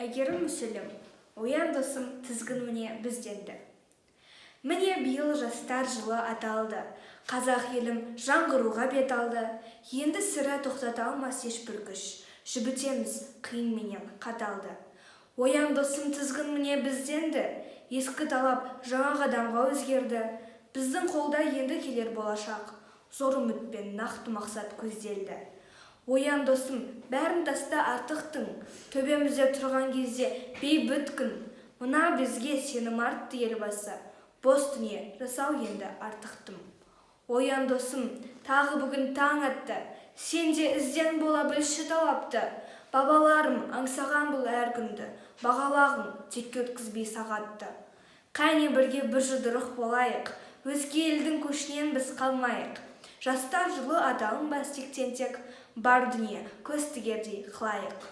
Әйгерім Мүсілім, оян досым тізгін міне бізденді. Міне биыл жастар жылы аталды, қазақ елім жаңғыруға бет алды. Енді сірә тоқтата алмас ешбір күш, жібітеміз қиын менен қаталды. Оян досым тізгін міне бізденді, ескі талап жаңа қадамға өзгерді. Біздің қолда енді келер болашақ, зор үмітпен нақты мақсат көзделді. Оян досым, бәрін таста артықтың, төбемізде тұрған кезде бейбіт күн. Мына бізге сенім артты елбасы, бос дүние жасау енді артықтым. Оян досым, тағы бүгін таң атты, сенде ізден бола білші талапты. Бабаларым аңсаған бұл әр күнді, бағалағын текке өткізбей сағатты. Қайне бірге бір жұдырық болайық, өзге елдің көшінен біз қалмайық. Жастар жылы аталынбас тектен тек, бар дүние көз тігердей қылайық.